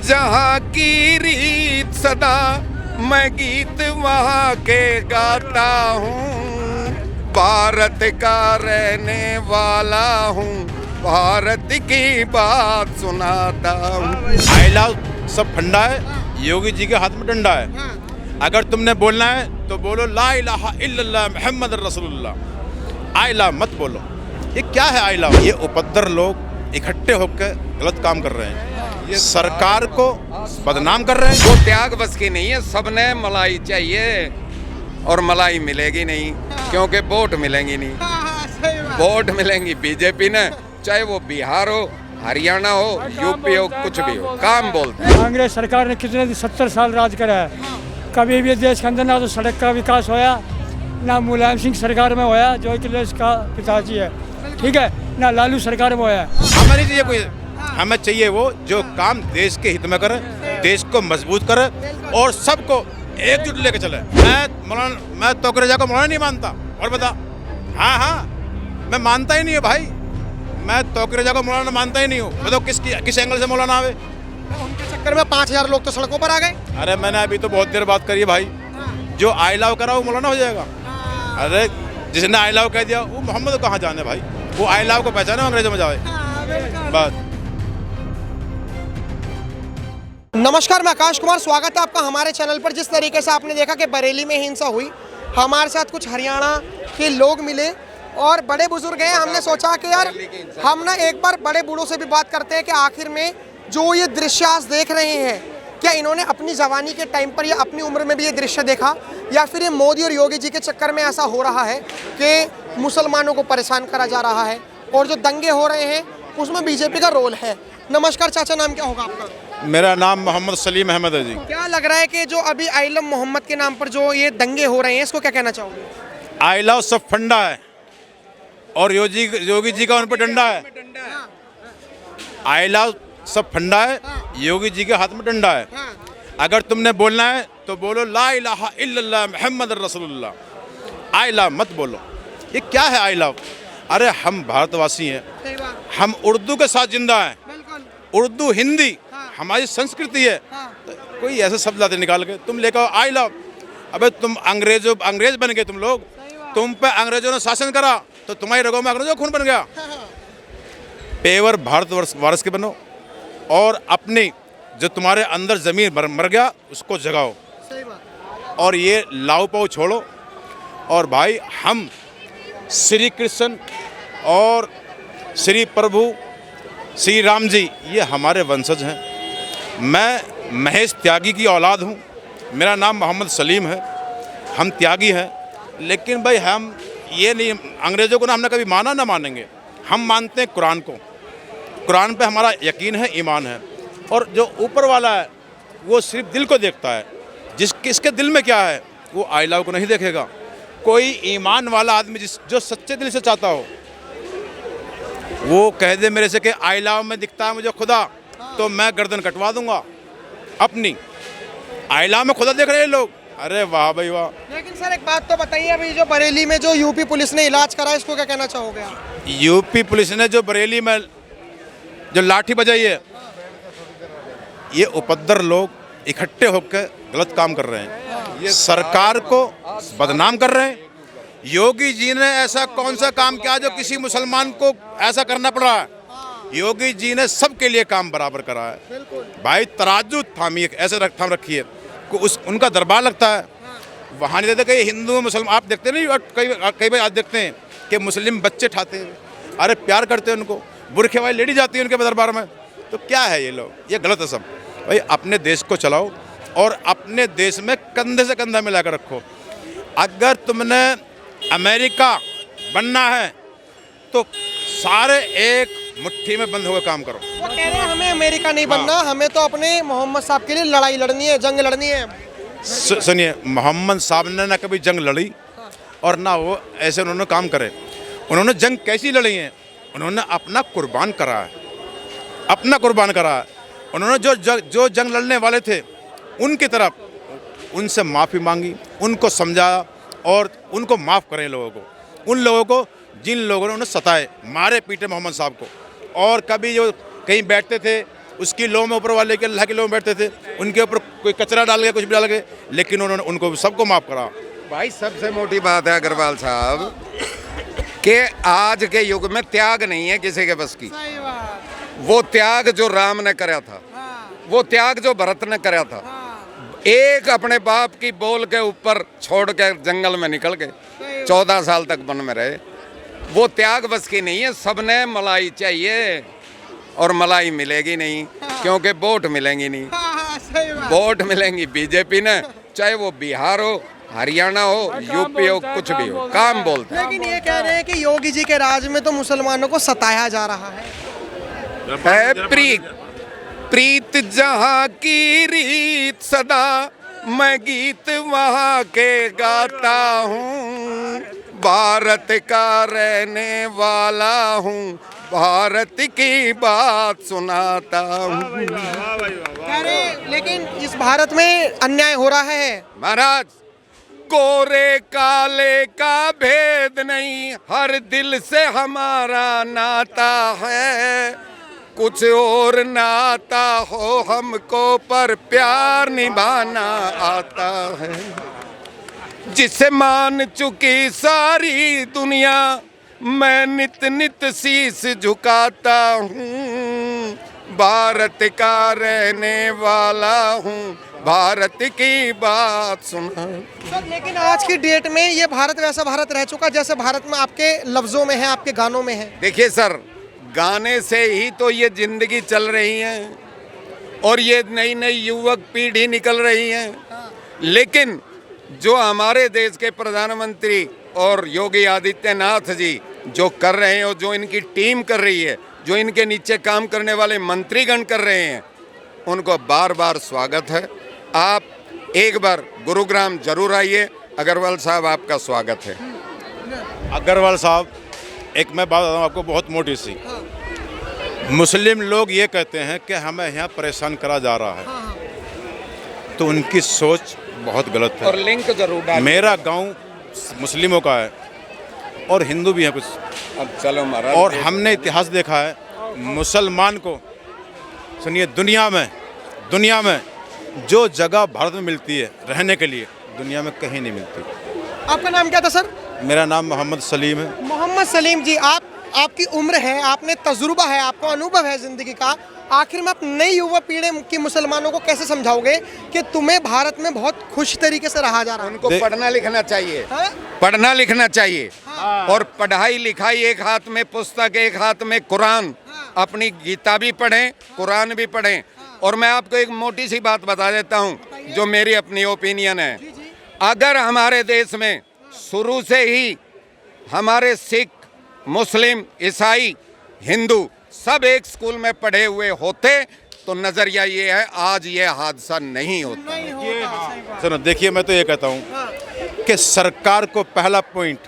जहाँ की रीत सदा मैं गीत वहाँ के गाता हूँ। भारत का रहने वाला हूँ, भारत की बात सुनाता हूँ। आई लव सब फंडा है, योगी जी के हाथ में डंडा है। अगर तुमने बोलना है तो बोलो ला इलाहा इल्लल्लाह मुहम्मद रसूलुल्लाह। आई लव मत बोलो। ये क्या है आई लव? ये उपद्र लोग इकट्ठे होकर गलत काम कर रहे हैं, ये सरकार को बदनाम कर रहे हैं। वो त्याग बस की नहीं है, सबने मलाई चाहिए और मलाई मिलेगी नहीं, क्योंकि वोट मिलेंगी नहीं। वोट मिलेंगी बीजेपी ने, चाहे वो बिहार हो, हरियाणा हो, यूपी हो, कुछ भी हो, काम बोलते हैं। कांग्रेस सरकार ने कितने 70 साल राज करा है। कभी भी देश के अंदर ना तो सड़क का विकास होया, ना मुलायम सिंह सरकार में होया जो कि देश का पिताजी है, ठीक है, ना लालू सरकार में होया। हमें नहीं चाहिए कोई, हमें चाहिए वो जो काम देश के हित में करे, देश को मजबूत करे और सबको एकजुट लेके चले। मैं तोकरेजा को मौलाना नहीं मानता, और बता। हाँ, मैं मानता ही नहीं हूँ भाई, मैं तोकरेजा को मौलाना मानता ही नहीं हूँ। बताओ किस एंगल से मौलाना आवे? उनके चक्कर में 5000 लोग तो सड़कों पर आ गए। अरे मैंने अभी तो बहुत देर बात करी है भाई, जो आई लव करा वो मौलाना हो जाएगा? अरे जिसने आई लव कह दिया वो मोहम्मद कहाँ जाने भाई, वो आई लव को पहचाने अंग्रेजों में जाए बस। नमस्कार, मैं आकाश कुमार, स्वागत है आपका हमारे चैनल पर। जिस तरीके से आपने देखा कि बरेली में हिंसा हुई, हमारे साथ कुछ हरियाणा के लोग मिले और बड़े बुजुर्ग हैं। हमने सोचा कि यार हम ना एक बार बड़े बूढ़ों से भी बात करते हैं कि आखिर में जो ये दृश्य आज देख रहे हैं, क्या इन्होंने अपनी जवानी के टाइम पर या अपनी उम्र में भी ये दृश्य देखा, या फिर ये मोदी और योगी जी के चक्कर में ऐसा हो रहा है कि मुसलमानों को परेशान करा जा रहा है और जो दंगे हो रहे हैं उसमें बीजेपी का रोल है। नमस्कार चाचा, नाम क्या होगा आपका? मेरा नाम मोहम्मद सलीम अहमद है जी। क्या लग रहा है कि जो अभी आई लव मोहम्मद के नाम पर जो ये दंगे हो रहे हैं, इसको क्या कहना चाहोगे? आई लव सब फंडा है और योगी जी का उन पर डंडा है। आई लव सब फंडा है, योगी जी के हाथ में डंडा है। अगर तुमने बोलना है तो बोलो ला इलाहा इल्लल्लाह मुहम्मद रसूलुल्लाह। आई लव मत बोलो। ये क्या है आई लव? अरे हम भारतवासी हैं, हम उर्दू के साथ जिंदा हैं। उर्दू हिंदी हमारी संस्कृति है। तो कोई ऐसे शब्द लाते निकाल के तुम लेकर आई लव। अबे तुम अंग्रेज बन गए, तुम लोग, तुम पे अंग्रेजों ने शासन करा तो तुम्हारी रगों में अंग्रेजों खून बन गया। पेवर भारतवर्ष वारस के बनो और अपनी जो तुम्हारे अंदर जमीन मर गया उसको जगाओ और ये लाऊ पाऊ छोड़ो। और भाई हम श्री कृष्ण और श्री प्रभु श्री राम जी ये हमारे वंशज हैं। मैं महेश त्यागी की औलाद हूँ, मेरा नाम मोहम्मद सलीम है। हम त्यागी हैं, लेकिन भाई हम ये नहीं, अंग्रेज़ों को ना हमने कभी माना ना मानेंगे। हम मानते हैं कुरान को, कुरान पे हमारा यकीन है, ईमान है। और जो ऊपर वाला है वो सिर्फ दिल को देखता है, किसके दिल में क्या है वो आई लव को नहीं देखेगा। कोई ईमान वाला आदमी जो सच्चे दिल से चाहता हो वो कह दे मेरे से कि आई लव में दिखता है मुझे खुदा, तो मैं गर्दन कटवा दूंगा अपनी। आई लव में खुदा देख रहे हैं लोग, अरे वाह भाई वाह। लेकिन सर एक बात तो बताइए, अभी जो बरेली में जो यूपी पुलिस ने इलाज करा, इसको क्या कहना चाहोगे आप? यूपी पुलिस ने जो बरेली में जो लाठी बजाई है, ये उपद्र लोग इकट्ठे होकर गलत काम कर रहे हैं, ये सरकार को बदनाम कर रहे हैं। योगी जी ने ऐसा कौन सा काम किया जो किसी मुसलमान को ऐसा करना पड़ रहा है? योगी जी ने सबके लिए काम बराबर करा है भाई। तराजू थामिए, ऐसे थाम रखी है, उनका दरबार लगता है वहाँ नहीं देते। कई हिंदू मुसलमान आप देखते नहीं, कई बार आप देखते हैं कि मुस्लिम बच्चे ठाते हैं, अरे प्यार करते हैं उनको, बुरखे वाली लेडी जाती है उनके दरबार में। तो क्या है ये लोग, ये गलत है सब भाई। अपने देश को चलाओ और अपने देश में कंधे से कंधा मिला कर रखो। अगर तुमने अमेरिका बनना है तो सारे एक मुट्ठी में बंद होकर काम करो। वो कह रहे हैं हमें अमेरिका नहीं बनना, हमें तो अपने मोहम्मद साहब के लिए लड़ाई लड़नी है, जंग लड़नी है। सुनिए, मोहम्मद साहब ने ना कभी जंग लड़ी और ना वो ऐसे उन्होंने काम करे। उन्होंने जंग कैसी लड़ी है? उन्होंने अपना कुर्बान करा है, अपना कुर्बान करा है। उन्होंने जो जंग लड़ने वाले थे उनकी तरफ उनसे माफ़ी मांगी, उनको समझाया और उनको माफ़ करें लोगों को, उन लोगों को जिन लोगों ने उन्हें सताए, मारे पीटे मोहम्मद साहब को। और कभी जो कहीं बैठते थे उसकी लो में ऊपर वाले के अल्लाह की लो में बैठते थे, उनके ऊपर कोई कचरा डाल गया, कुछ भी डाल गए, लेकिन उन्होंने उनको सबको माफ़ करा। भाई सबसे मोटी बात है अग्रवाल साहब कि आज के युग में त्याग नहीं है किसी के बस की। सही बात। वो त्याग जो राम ने करा था, वो त्याग जो भरत ने करा था, एक अपने बाप की बोल के ऊपर छोड़ के जंगल में निकल गए, 14 साल तक वन में रहे। वो त्याग बस की नहीं है। सबने मलाई चाहिए और मलाई मिलेगी नहीं, क्योंकि वोट मिलेंगी नहीं। सही बात। वोट मिलेंगी बीजेपी ने, चाहे वो बिहार हो, हरियाणा हो, यूपी हो, कुछ भी हो, काम बोलते हैं। लेकिन ये कह रहे हैं कि योगी जी के राज में तो मुसलमानों को सताया जा रहा है। प्रीत जहाँ की रीत सदा, मैं गीत वहाँ के गाता हूँ। भारत का रहने वाला हूँ, भारत की बात सुनाता हूँ। कह रहे लेकिन इस भारत में अन्याय हो रहा है महाराज। गोरे काले का भेद नहीं, हर दिल से हमारा नाता है। कुछ और नाता हो हमको, पर प्यार निभाना आता है। जिसे मान चुकी सारी दुनिया, मैं नित नित शीश झुकाता हूँ। भारत का रहने वाला हूँ, भारत की बात सुना। सर लेकिन आज की डेट में ये भारत वैसा भारत रह चुका जैसे भारत में आपके लफ्जों में है, आपके गानों में है। देखिए सर, गाने से ही तो ये जिंदगी चल रही है और ये नई नई युवक पीढ़ी निकल रही है। लेकिन जो हमारे देश के प्रधानमंत्री और योगी आदित्यनाथ जी जो कर रहे हैं और जो इनकी टीम कर रही है, जो इनके नीचे काम करने वाले मंत्रीगण कर रहे हैं, उनको बार बार स्वागत है। आप एक बार गुरुग्राम जरूर आइए। अग्रवाल साहब आपका स्वागत है। अग्रवाल साहब, एक मैं बात बताऊँ आपको बहुत मोटी सी। मुस्लिम लोग ये कहते हैं कि हमें यहाँ परेशान करा जा रहा है, तो उनकी सोच बहुत गलत है। और लिंक जरूर डालिए। मेरा गांव मुस्लिमों का है और हिंदू भी हैं कुछ। अब चलो महाराज। और हमने इतिहास देखा है, मुसलमान को सुनिए, दुनिया में जो जगह भारत में मिलती है रहने के लिए, दुनिया में कहीं नहीं मिलती। आपका नाम क्या था सर? मेरा नाम मोहम्मद सलीम है। मोहम्मद सलीम जी, आपकी उम्र है, आपने तजुर्बा है, आपको अनुभव है जिंदगी का। आखिर में आप नई युवा पीढ़ी की मुसलमानों को कैसे समझाओगे कि तुम्हें भारत में बहुत खुश तरीके से रहा जा रहा है? उनको पढ़ना लिखना चाहिए। हाँ? पढ़ना लिखना चाहिए। और पढ़ाई लिखाई, एक हाथ में पुस्तक, एक हाथ में कुरान। अपनी गीता भी पढ़ें, कुरान भी पढ़ें। और मैं आपको एक मोटी सी बात बता देता हूँ, जो मेरी अपनी ओपिनियन है। अगर हमारे देश में शुरू से ही हमारे सिख, मुस्लिम, ईसाई, हिंदू सब एक स्कूल में पढ़े हुए होते, तो नजरिया ये है आज ये हादसा नहीं होता। सुनो, देखिए, मैं तो ये कहता हूँ कि सरकार को पहला पॉइंट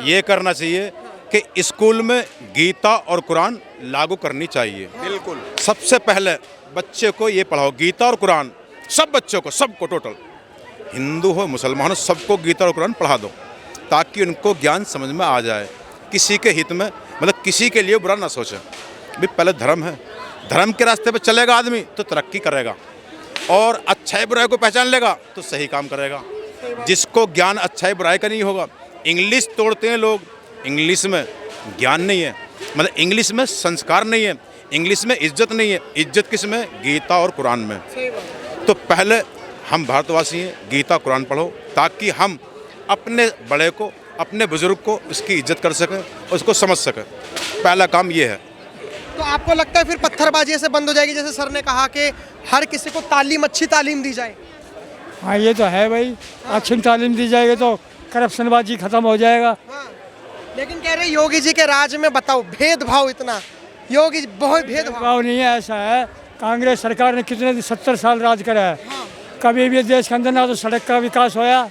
ये करना चाहिए कि स्कूल में गीता और कुरान लागू करनी चाहिए। बिल्कुल। सबसे पहले बच्चे को ये पढ़ाओ, गीता और कुरान, सब बच्चों को, सबको, टोटल हिंदू हो मुसलमान हो, सबको गीता और कुरान पढ़ा दो, ताकि उनको ज्ञान समझ में आ जाए। किसी के हित में, मतलब किसी के लिए बुरा ना सोचे। भी पहले धर्म है, धर्म के रास्ते पे चलेगा आदमी तो तरक्की करेगा, और अच्छाई बुराई को पहचान लेगा तो सही काम करेगा। जिसको ज्ञान अच्छाई बुराई का नहीं होगा, इंग्लिश तोड़ते हैं लोग। इंग्लिश में ज्ञान नहीं है, मतलब इंग्लिश में संस्कार नहीं है, इंग्लिश में इज्जत नहीं है। इज्जत किस में? गीता और कुरान में। तो पहले हम भारतवासी हैं, गीता कुरान पढ़ो, ताकि हम अपने बड़े को, अपने बुजुर्ग को उसकी इज्जत कर सकें, उसको समझ सकें। पहला काम ये है। तो आपको लगता है फिर पत्थरबाजी ऐसे बंद हो जाएगी, जैसे सर ने कहा कि हर किसी को तालीम, अच्छी तालीम दी जाए? हाँ, ये तो है भाई। अच्छी तालीम दी जाएगी तो करप्शनबाजी खत्म हो जाएगा। हाँ। लेकिन कह रहे योगी जी के राज में बताओ भेदभाव इतना, योगी बहुत भेदभाव नहीं है। ऐसा है, कांग्रेस सरकार ने कितने 70 साल राज करा है। कभी भी देश के अंदर ना तो सड़क का विकास होया,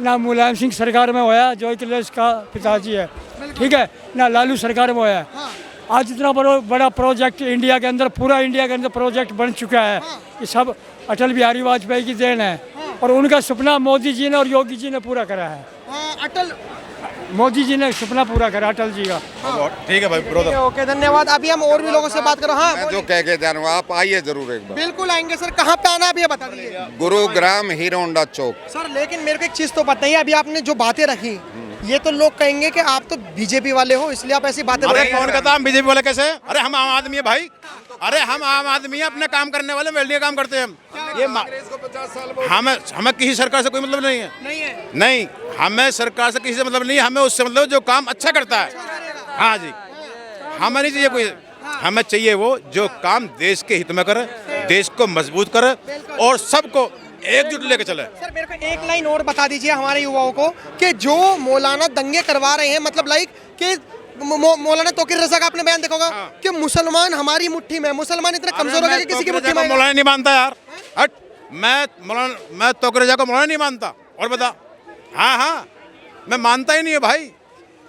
ना मुलायम सिंह सरकार में होया जो अखिलेश का पिताजी है, ठीक है, ना लालू सरकार में होया। आज इतना बड़ा प्रोजेक्ट इंडिया के अंदर, पूरा इंडिया के अंदर प्रोजेक्ट बन चुका है। ये सब अटल बिहारी वाजपेयी की देन है, और उनका सपना मोदी जी ने और योगी जी ने पूरा करा है। अटल मोदी जी ने सपना पूरा करा अटल जी का। ठीक है भाई ब्रदर। ओके धन्यवाद। अभी हम और भी लोगों से बात करो। हाँ मैं जो बोलिए। कह के जा रहा हूँ, आप आइए जरूर एक बार। बिल्कुल आएंगे सर। कहाँ पे आना है अभी ये बता दीजिए गुरुग्राम हीरो होंडा चौक। सर। लेकिन मेरे को एक चीज तो बताइए, अभी आपने जो बातें रखी ये तो लोग कहेंगे कि आप तो बीजेपी वाले हो इसलिए आप ऐसी बातें अरे बोल रहे हैं। कौन कहता हम बीजेपी वाले कैसे? अरे हम आम आदमी है भाई। अरे हम आम आदमी है, अपने काम करने वाले, वेल्डिंग काम करते हैं हम। ये हमें किसी सरकार से कोई मतलब नहीं है। नहीं है। नहीं, हमें सरकार से किसी से मतलब नहीं है, हमें उससे मतलब जो काम अच्छा करता है। हाँ जी, हमें नहीं चाहिए कोई, हमें चाहिए वो जो काम देश के हित में करे, देश को मजबूत करे और सबको एकजुट लेके चले। सर मेरे को एक लाइन और बता दीजिए हमारे युवाओं को कि जो मौलाना दंगे करवा रहे हैं, मतलब लाइक कि मौलाना तौकीर रजा का आपने बयान देखा होगा कि मुसलमान हमारी मुट्ठी में, मुसलमान इतने कमजोर हो गए कि किसी की मुट्ठी में। मौलाना नहीं मानता यार, हट। मैं तौकीर रजा को मौलाना नहीं मानता। और बता। हाँ, मैं मानता ही नहीं हूँ भाई,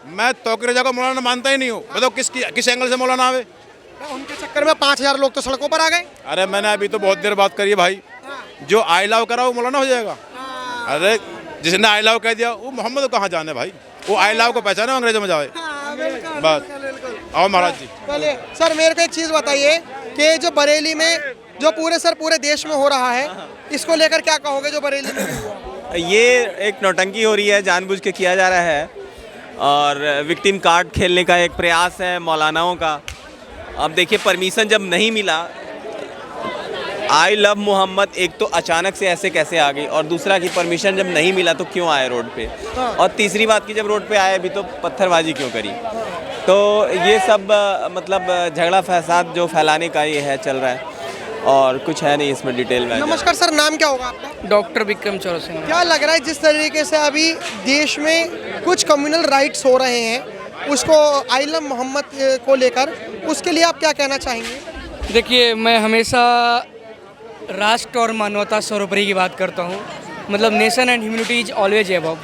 मैं तौकीर रजा को मौलाना मानता ही नहीं हूँ। बताओ किस एंगल से मौलाना आवे? उनके चक्कर में 5000 लोग तो सड़कों पर आ गए। अरे मैंने अभी तो बहुत देर बात करी है भाई, जो आई लव करा वो मौलाना हो जाएगा। अरे जिसने आई लव कह दिया वो मोहम्मद को कहाँ जाने भाई, वो आई लव को पहचाने अंग्रेजों में जाए। बस आओ महाराज जी। चलिए सर मेरे को एक चीज़ बताइए कि जो बरेली में जो पूरे देश में हो रहा है, इसको लेकर क्या कहोगे जो बरेली में हुआ? ये एक नौटंकी हो रही है, जानबूझ के किया जा रहा है और विक्टिम कार्ड खेलने का एक प्रयास है मौलानाओं का। अब देखिए परमिशन जब नहीं मिला, आई लव मोहम्मद एक तो अचानक से ऐसे कैसे आ गई, और दूसरा कि परमिशन जब नहीं मिला तो क्यों आए रोड पे, और तीसरी बात कि जब रोड पे आए भी तो पत्थरबाजी क्यों करी। तो ये सब मतलब झगड़ा फसाद जो फैलाने का ये है चल रहा है, और कुछ है नहीं इसमें डिटेल में। नमस्कार सर, नाम क्या होगा आपका? डॉक्टर विक्रम चौरसिंह। क्या लग रहा है जिस तरीके से अभी देश में कुछ कम्युनल राइट्स हो रहे हैं, उसको आई लव मोहम्मद को लेकर, उसके लिए आप क्या कहना चाहेंगे? देखिए मैं हमेशा राष्ट्र और मानवता सर्वोपरि की बात करता हूँ, मतलब nation and humanity is always above.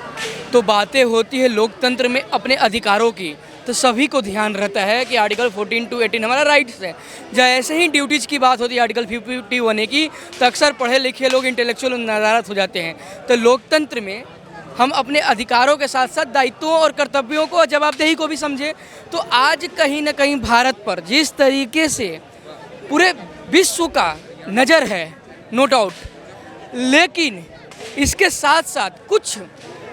तो बातें होती है लोकतंत्र में अपने अधिकारों की, तो सभी को ध्यान रहता है कि आर्टिकल 14 to 18 हमारा राइट्स है। जैसे ही ड्यूटीज़ की बात होती है आर्टिकल 51 की, तो अक्सर पढ़े लिखे लोग इंटेलेक्चुअल नज़ारत हो जाते हैं। तो लोकतंत्र में हम अपने अधिकारों के साथ साथ दायित्वों और कर्तव्यों को, जवाबदेही को भी समझे। तो आज कहीं ना कहीं भारत पर जिस तरीके से पूरे विश्व का नज़र है, नो डाउट, लेकिन इसके साथ साथ कुछ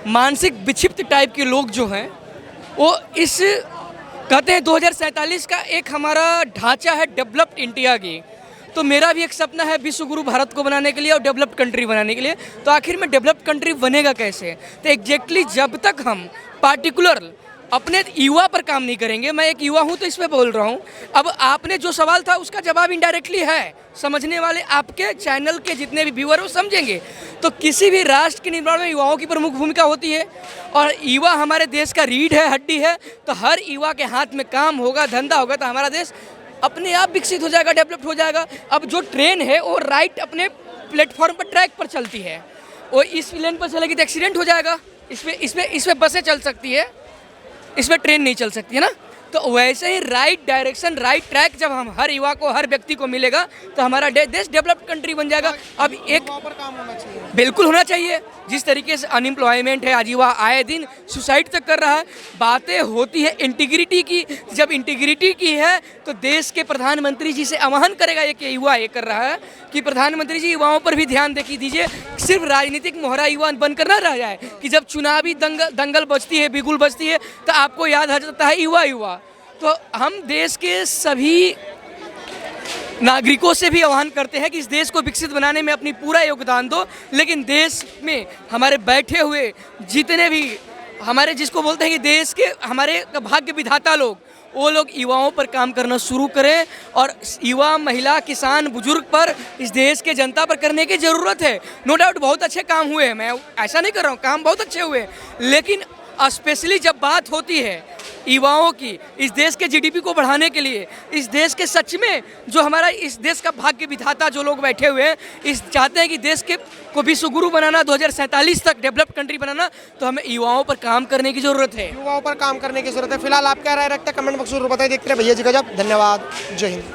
मानसिक विक्षिप्त टाइप के लोग जो हैं वो इस कहते हैं 2047 का एक हमारा ढांचा है डेवलप्ड इंडिया की। तो मेरा भी एक सपना है विश्व गुरु भारत को बनाने के लिए और डेवलप्ड कंट्री बनाने के लिए। तो आखिर में डेवलप्ड कंट्री बनेगा कैसे? तो एग्जैक्टली जब तक हम पार्टिकुलर अपने युवा पर काम नहीं करेंगे, मैं एक युवा हूं तो इस पे बोल रहा हूं। अब आपने जो सवाल था उसका जवाब इनडायरेक्टली है, समझने वाले आपके चैनल के जितने भी व्यूअर वो समझेंगे। तो किसी भी राष्ट्र के निर्माण में युवाओं की प्रमुख भूमिका होती है, और युवा हमारे देश का रीढ़ है, हड्डी है। तो हर युवा के हाथ में काम होगा, धंधा होगा, तो हमारा देश अपने आप विकसित हो जाएगा, डेवलप्ड हो जाएगा। अब जो ट्रेन है वो राइट अपने प्लेटफॉर्म पर, ट्रैक पर चलती है, और इस लेन पर चलेगी तो एक्सीडेंट हो जाएगा। इसमें बसें चल सकती है, इसमें ट्रेन नहीं चल सकती है ना। तो वैसे ही राइट डायरेक्शन, राइट ट्रैक जब हम हर युवा को, हर व्यक्ति को मिलेगा तो हमारा देश डेवलप्ड कंट्री बन जाएगा। अब एक पर काम होना चाहिए, बिल्कुल होना चाहिए। जिस तरीके से अनएम्प्लॉयमेंट है, आज युवा आए दिन सुसाइड तक कर रहा है। बातें होती है इंटीग्रिटी की, जब इंटीग्रिटी की है तो देश के प्रधानमंत्री जी से आह्वान करेगा ये कि युवा ये कर रहा है कि प्रधानमंत्री जी युवाओं पर भी ध्यान दे दीजिए। सिर्फ राजनीतिक मोहरा युवा बनकर ना रह जाए कि जब चुनावी दंगल बजती है, बिगुल बजती है, तो आपको याद आ जाता है युवा। तो हम देश के सभी नागरिकों से भी आह्वान करते हैं कि इस देश को विकसित बनाने में अपनी पूरा योगदान दो। लेकिन देश में हमारे बैठे हुए जितने भी हमारे, जिसको बोलते हैं कि देश के हमारे भाग्य विधाता लोग, वो लोग युवाओं पर काम करना शुरू करें, और युवा, महिला, किसान, बुजुर्ग पर, इस देश के जनता पर करने की ज़रूरत है। नो डाउट बहुत अच्छे काम हुए हैं, मैं ऐसा नहीं कर रहा हूँ, काम बहुत अच्छे हुए, लेकिन स्पेशली जब बात होती है युवाओं की, इस देश के जीडीपी को बढ़ाने के लिए, इस देश के सच में जो हमारा इस देश का भाग्य विधाता जो लोग बैठे हुए हैं, इस चाहते हैं कि देश के को विश्व गुरु बनाना, 2047 तक डेवलप्ड कंट्री बनाना, तो हमें युवाओं पर काम करने की ज़रूरत है। युवाओं पर काम करने की जरूरत है। फिलहाल आप क्या राय रखते हैं कमेंट बॉक्स में बताइए। देखते रहे भैया जी का जब। धन्यवाद, जय हिंद।